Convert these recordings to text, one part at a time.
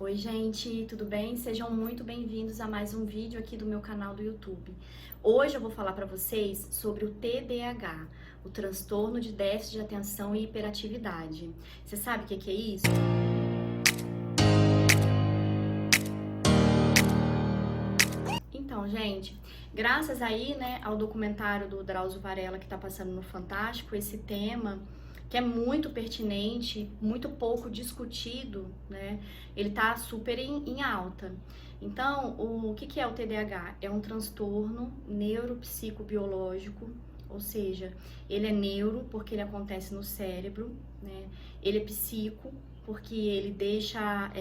Oi, gente, tudo bem? Sejam muito bem-vindos a mais um vídeo aqui do meu canal do YouTube. Hoje eu vou falar para vocês sobre o TDAH, o transtorno de déficit de atenção e hiperatividade. Você sabe o que é isso? Então, gente, graças aí, né, ao documentário do Drauzio Varela que tá passando no Fantástico, esse tema que é muito pertinente, muito pouco discutido, né? Ele tá super em alta. Então, o que é o TDAH? É um transtorno neuropsicobiológico, ou seja, ele é neuro porque ele acontece no cérebro, né? Ele é psico porque ele deixa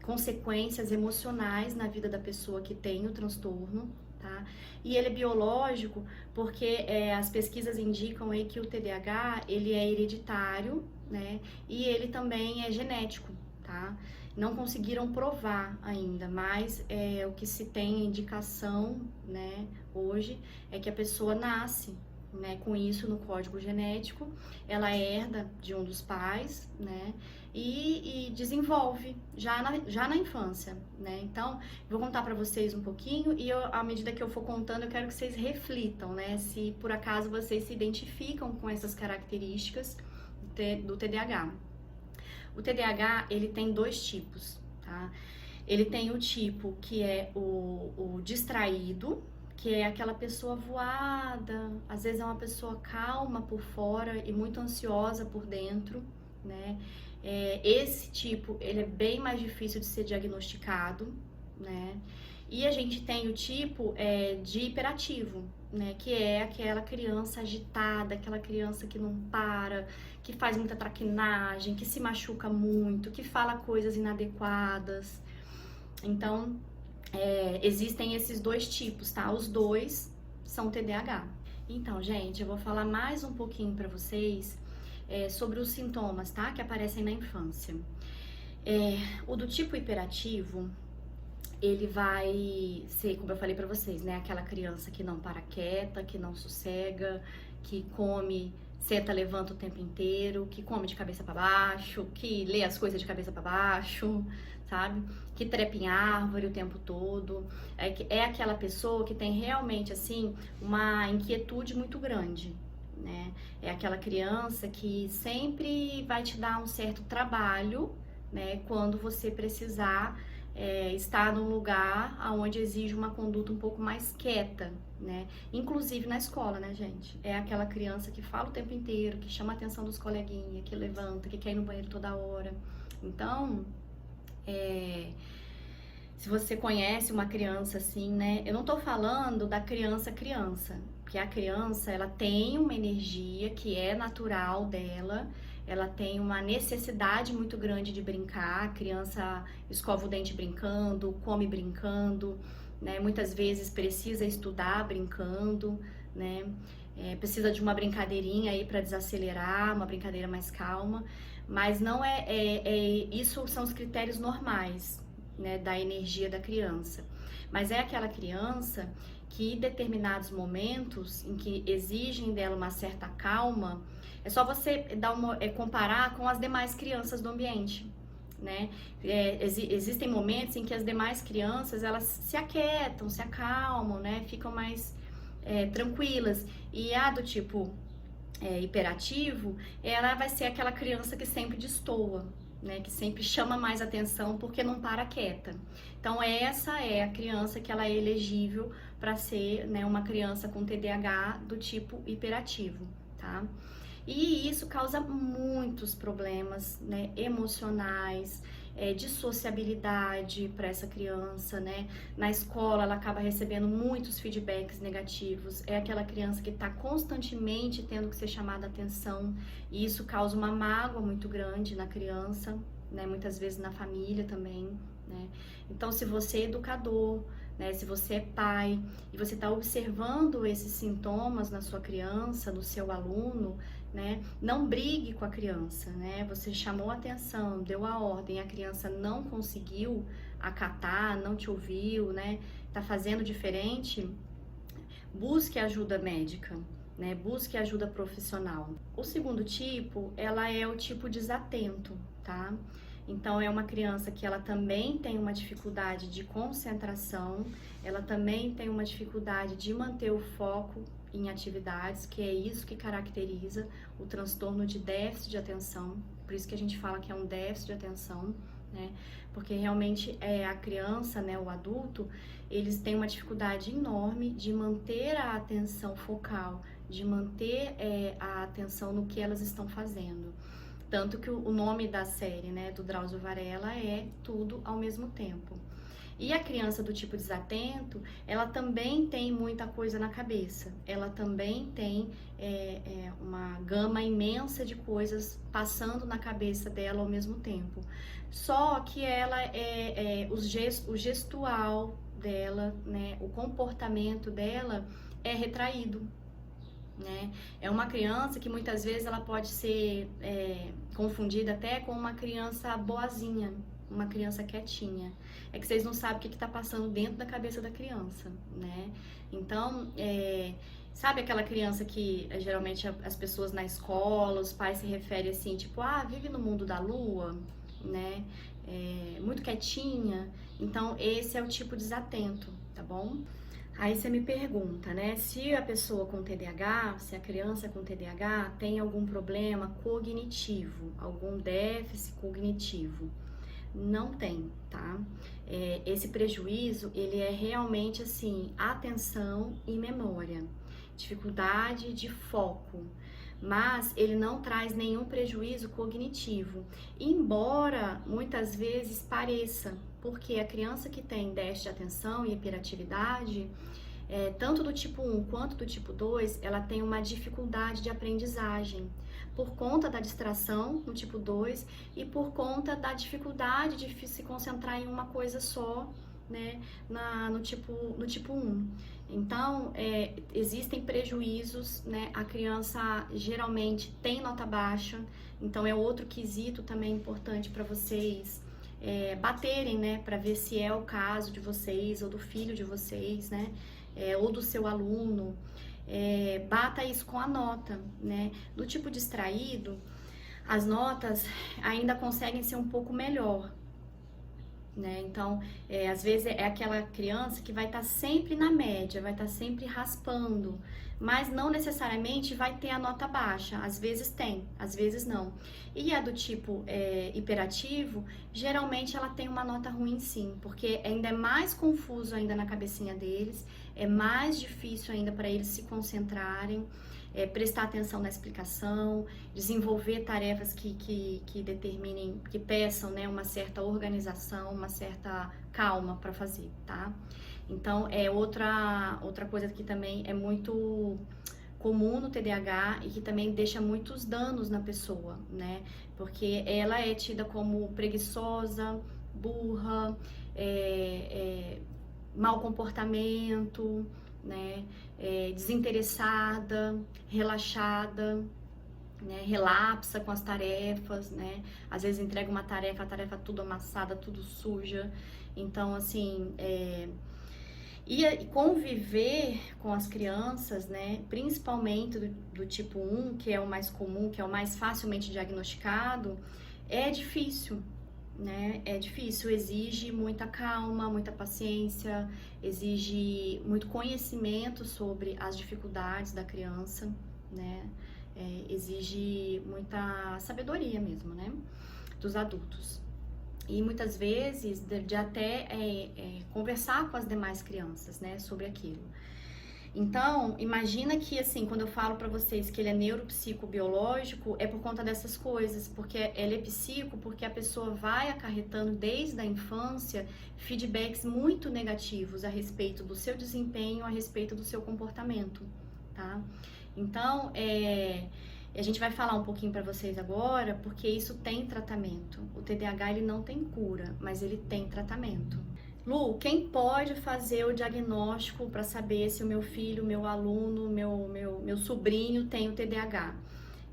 consequências emocionais na vida da pessoa que tem o transtorno, tá? E ele é biológico porque as pesquisas indicam aí que o TDAH, ele é hereditário, né? E ele também é genético, tá? Não conseguiram provar ainda, mas o que se tem indicação, né, hoje, é que a pessoa nasce, né, com isso no código genético, ela herda de um dos pais, né, e desenvolve já na infância, né? Então, vou contar para vocês um pouquinho e à medida que eu for contando, eu quero que vocês reflitam, né, se por acaso vocês se identificam com essas características do TDAH. O TDAH, ele tem dois tipos, tá? Ele tem o tipo que é o distraído, que é aquela pessoa voada, às vezes é uma pessoa calma por fora e muito ansiosa por dentro, né? Esse tipo, ele é bem mais difícil de ser diagnosticado, né? E a gente tem o tipo de hiperativo, né? Que é aquela criança agitada, aquela criança que não para, que faz muita traquinagem, que se machuca muito, que fala coisas inadequadas. Então, existem esses dois tipos, tá? Os dois são TDAH. Então, gente, eu vou falar mais um pouquinho para vocês sobre os sintomas, tá? Que aparecem na infância. O do tipo hiperativo, ele vai ser, como eu falei pra vocês, né? Aquela criança que não para quieta, que não sossega, que come, senta, levanta o tempo inteiro, que come de cabeça para baixo, que lê as coisas de cabeça para baixo, sabe? Que trepa em árvore o tempo todo. É aquela pessoa que tem realmente, assim, uma inquietude muito grande, né? É aquela criança que sempre vai te dar um certo trabalho, né? Quando você precisar estar num lugar onde exige uma conduta um pouco mais quieta, né? Inclusive na escola, né, gente? É aquela criança que fala o tempo inteiro, que chama a atenção dos coleguinhas, que levanta, que quer ir no banheiro toda hora. Então, se você conhece uma criança assim, né? Eu não tô falando da criança, porque a criança, ela tem uma energia que é natural dela, ela tem uma necessidade muito grande de brincar, a criança escova o dente brincando, come brincando, né? Muitas vezes precisa estudar brincando, né? Precisa de uma brincadeirinha aí para desacelerar, uma brincadeira mais calma, mas não isso são os critérios normais, né, da energia da criança. Mas é aquela criança que em determinados momentos em que exigem dela uma certa calma, é só você comparar com as demais crianças do ambiente, né? Existem momentos em que as demais crianças, elas se aquietam, se acalmam, né? Ficam mais tranquilas. E a do tipo hiperativo, ela vai ser aquela criança que sempre destoa, né, que sempre chama mais atenção porque não para quieta. Então essa é a criança que ela é elegível para ser, né, uma criança com TDAH do tipo hiperativo, tá? E isso causa muitos problemas, né, emocionais, de sociabilidade para essa criança, né? Na escola ela acaba recebendo muitos feedbacks negativos. É aquela criança que está constantemente tendo que ser chamada a atenção e isso causa uma mágoa muito grande na criança, né? Muitas vezes na família também, né? Então, se você é educador, né, se você é pai e você está observando esses sintomas na sua criança, no seu aluno, né, não brigue com a criança, né? Você chamou a atenção, deu a ordem, a criança não conseguiu acatar, não te ouviu, né? Tá fazendo diferente, busque ajuda médica, né? Busque ajuda profissional. O segundo tipo, ela é o tipo desatento, tá? Então, é uma criança que ela também tem uma dificuldade de concentração, ela também tem uma dificuldade de manter o foco em atividades, que é isso que caracteriza o transtorno de déficit de atenção. Por isso que a gente fala que é um déficit de atenção, né? Porque realmente a criança, né, o adulto, eles têm uma dificuldade enorme de manter a atenção focal, de manter a atenção no que elas estão fazendo. Tanto que o nome da série, né, do Drauzio Varela é Tudo ao Mesmo Tempo. E a criança do tipo desatento, ela também tem muita coisa na cabeça. Ela também tem uma gama imensa de coisas passando na cabeça dela ao mesmo tempo. Só que ela o gestual dela, né, o comportamento dela é retraído. Né? É uma criança que muitas vezes ela pode ser confundida até com uma criança boazinha, uma criança quietinha. É que vocês não sabem o que está passando dentro da cabeça da criança, né? Então, sabe aquela criança que geralmente as pessoas na escola, os pais se referem assim, tipo, vive no mundo da lua, né? Muito quietinha. Então, esse é o tipo desatento, tá bom? Aí você me pergunta, né, se a pessoa com TDAH, se a criança com TDAH tem algum problema cognitivo, algum déficit cognitivo. Não tem, tá? Esse prejuízo, ele é realmente assim, atenção e memória, dificuldade de foco, mas ele não traz nenhum prejuízo cognitivo, embora muitas vezes pareça, porque a criança que tem déficit de atenção e hiperatividade, tanto do tipo 1 quanto do tipo 2, ela tem uma dificuldade de aprendizagem, por conta da distração no tipo 2 e por conta da dificuldade de se concentrar em uma coisa só, né, no tipo 1. Então, existem prejuízos, né, a criança geralmente tem nota baixa, então é outro quesito também importante para vocês baterem, né, para ver se é o caso de vocês ou do filho de vocês, né, ou do seu aluno. Bata isso com a nota, né? Do tipo distraído, as notas ainda conseguem ser um pouco melhor, né? Então, às vezes é aquela criança que vai estar sempre na média, vai estar sempre raspando, mas não necessariamente vai ter a nota baixa. Às vezes tem, às vezes não. E a do tipo hiperativo, geralmente ela tem uma nota ruim sim, porque ainda é mais confuso ainda na cabecinha deles, é mais difícil ainda para eles se concentrarem, prestar atenção na explicação, desenvolver tarefas que determinem, que peçam, né, uma certa organização, uma certa calma para fazer, tá? Então, outra coisa que também é muito comum no TDAH e que também deixa muitos danos na pessoa, né? Porque ela é tida como preguiçosa, burra, mau comportamento, né? Desinteressada, relaxada, né? Relapsa com as tarefas, né? Às vezes entrega uma tarefa, a tarefa tudo amassada, tudo suja. Então, assim, e conviver com as crianças, né? Principalmente do tipo 1, que é o mais comum, que é o mais facilmente diagnosticado, é difícil, né? É difícil, exige muita calma, muita paciência, exige muito conhecimento sobre as dificuldades da criança, né? Exige muita sabedoria mesmo, né? Dos adultos. E muitas vezes de até conversar com as demais crianças, né? Sobre aquilo. Então, imagina que, assim, quando eu falo pra vocês que ele é neuropsicobiológico, é por conta dessas coisas, porque ele é psico, porque a pessoa vai acarretando desde a infância feedbacks muito negativos a respeito do seu desempenho, a respeito do seu comportamento, tá? Então, a gente vai falar um pouquinho pra vocês agora, porque isso tem tratamento. O TDAH, ele não tem cura, mas ele tem tratamento. Lu, quem pode fazer o diagnóstico para saber se o meu filho, meu aluno, meu sobrinho tem o TDAH?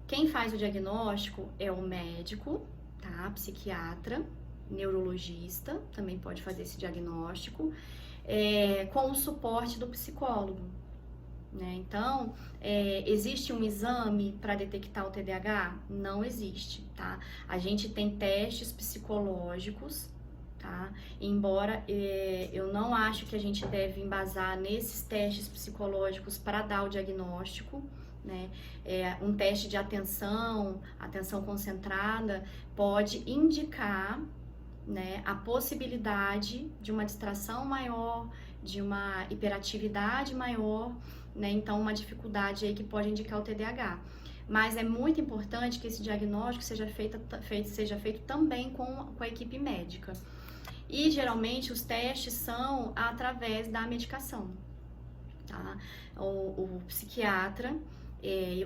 Quem faz o diagnóstico é o médico, tá? Psiquiatra, neurologista, também pode fazer esse diagnóstico, com o suporte do psicólogo, né? Então, existe um exame para detectar o TDAH? Não existe, tá? A gente tem testes psicológicos, tá? Embora eu não acho que a gente deve embasar nesses testes psicológicos para dar o diagnóstico, né? Um teste de atenção concentrada, pode indicar, né, a possibilidade de uma distração maior, de uma hiperatividade maior, né? Então, uma dificuldade aí que pode indicar o TDAH. Mas é muito importante que esse diagnóstico seja feito também com a equipe médica. E geralmente os testes são através da medicação, tá? O psiquiatra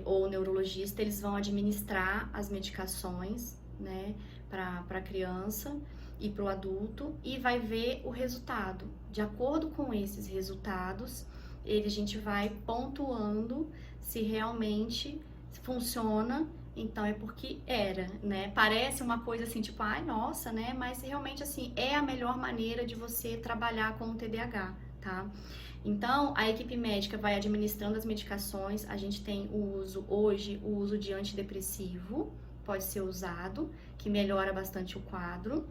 ou o neurologista, eles vão administrar as medicações, né, para a criança e para o adulto, e vai ver o resultado. De acordo com esses resultados, a gente vai pontuando se realmente funciona. Então é porque era, né? Parece uma coisa assim, tipo, ai, nossa, né? Mas realmente, assim, é a melhor maneira de você trabalhar com o TDAH, tá? Então, a equipe médica vai administrando as medicações. A gente tem hoje o uso de antidepressivo, pode ser usado, que melhora bastante o quadro.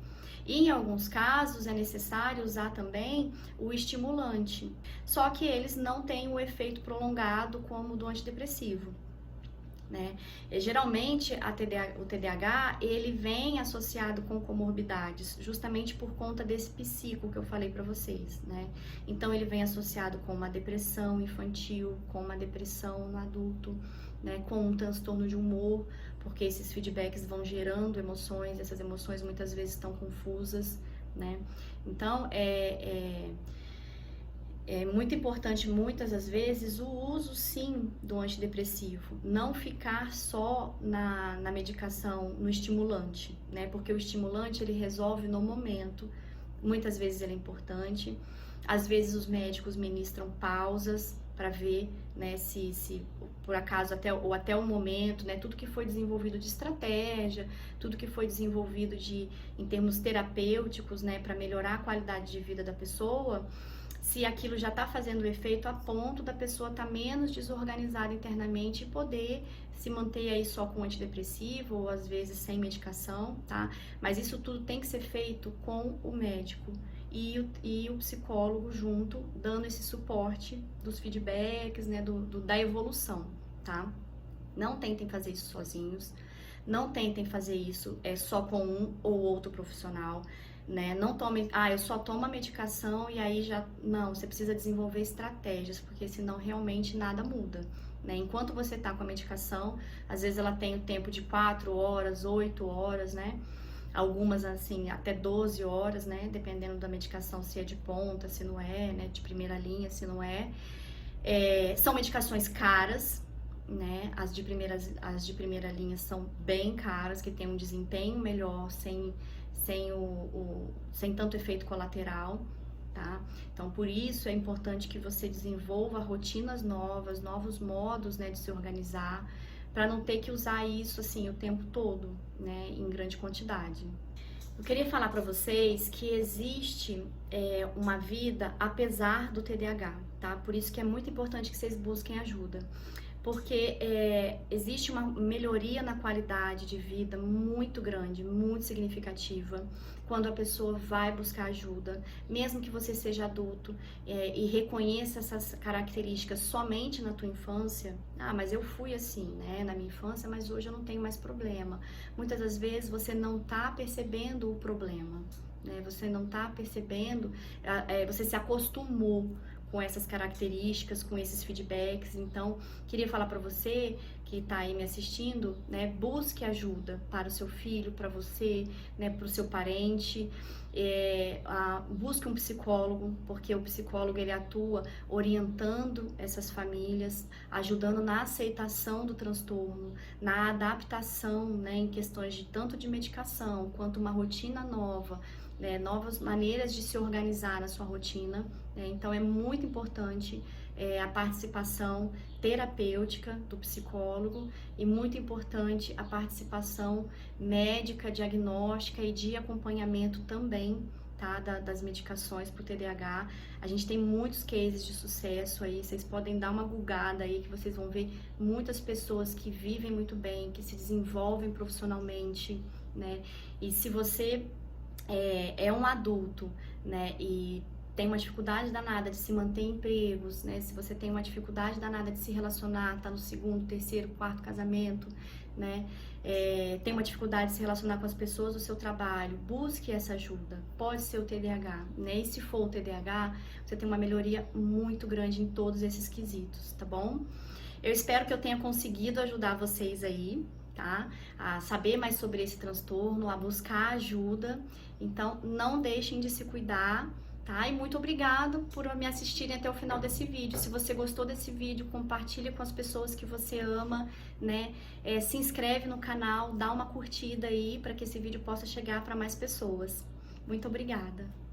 E em alguns casos é necessário usar também o estimulante, só que eles não têm o efeito prolongado como o do antidepressivo, né? Geralmente o TDAH ele vem associado com comorbidades, justamente por conta desse psico que eu falei para vocês, né? Então ele vem associado com uma depressão infantil, com uma depressão no adulto, né? Com um transtorno de humor, porque esses feedbacks vão gerando emoções, essas emoções muitas vezes estão confusas, né? Então é muito importante, muitas das vezes, o uso, sim, do antidepressivo. Não ficar só na medicação, no estimulante, né? Porque o estimulante, ele resolve no momento. Muitas vezes ele é importante. Às vezes os médicos ministram pausas para ver, né, se por acaso até o momento, né, tudo que foi desenvolvido de estratégia, tudo que foi desenvolvido em termos terapêuticos, né, para melhorar a qualidade de vida da pessoa, se aquilo já está fazendo efeito a ponto da pessoa estar menos desorganizada internamente e poder se manter aí só com antidepressivo ou às vezes sem medicação, tá? Mas isso tudo tem que ser feito com o médico e o psicólogo junto, dando esse suporte dos feedbacks, né, da evolução, tá? Não tentem fazer isso sozinhos, não tentem fazer isso só com um ou outro profissional, né? Não tome, eu só tomo a medicação e aí já... Não, você precisa desenvolver estratégias, porque senão realmente nada muda, né? Enquanto você tá com a medicação, às vezes ela tem o tempo de 4 horas, 8 horas, né? Algumas, assim, até 12 horas, né? Dependendo da medicação, se é de ponta, se não é, né? De primeira linha, se não é. São medicações caras, né? As de primeira linha são bem caras, que tem um desempenho melhor, sem tanto efeito colateral, tá? Então, por isso é importante que você desenvolva rotinas novas, novos modos, né, de se organizar, para não ter que usar isso, assim, o tempo todo, né, em grande quantidade. Eu queria falar para vocês que existe uma vida apesar do TDAH, tá? Por isso que é muito importante que vocês busquem ajuda. Porque existe uma melhoria na qualidade de vida muito grande, muito significativa, quando a pessoa vai buscar ajuda, mesmo que você seja adulto e reconheça essas características somente na tua infância. Mas eu fui assim, né, na minha infância, mas hoje eu não tenho mais problema. Muitas das vezes você não tá percebendo o problema, né? Você não tá percebendo, você se acostumou com essas características, com esses feedbacks. Então, queria falar para você que está aí me assistindo, né, busque ajuda para o seu filho, para você, né, para o seu parente, busque um psicólogo, porque o psicólogo ele atua orientando essas famílias, ajudando na aceitação do transtorno, na adaptação, né, em questões de tanto de medicação quanto uma rotina nova, né, novas maneiras de se organizar na sua rotina. Então é muito importante a participação terapêutica do psicólogo e muito importante a participação médica, diagnóstica e de acompanhamento também, tá? Das medicações para o TDAH. A gente tem muitos cases de sucesso aí, vocês podem dar uma googada aí que vocês vão ver muitas pessoas que vivem muito bem, que se desenvolvem profissionalmente, né? E se você é um adulto, né, e tem uma dificuldade danada de se manter em empregos, né, se você tem uma dificuldade danada de se relacionar, tá no segundo, terceiro, quarto casamento, né, tem uma dificuldade de se relacionar com as pessoas do seu trabalho, busque essa ajuda. Pode ser o TDAH, né, e se for o TDAH, você tem uma melhoria muito grande em todos esses quesitos, tá bom? Eu espero que eu tenha conseguido ajudar vocês aí, tá? A saber mais sobre esse transtorno, a buscar ajuda. Então, não deixem de se cuidar, tá? E muito obrigado por me assistirem até o final desse vídeo. Se você gostou desse vídeo, compartilha com as pessoas que você ama, né? Se inscreve no canal, dá uma curtida aí para que esse vídeo possa chegar para mais pessoas. Muito obrigada!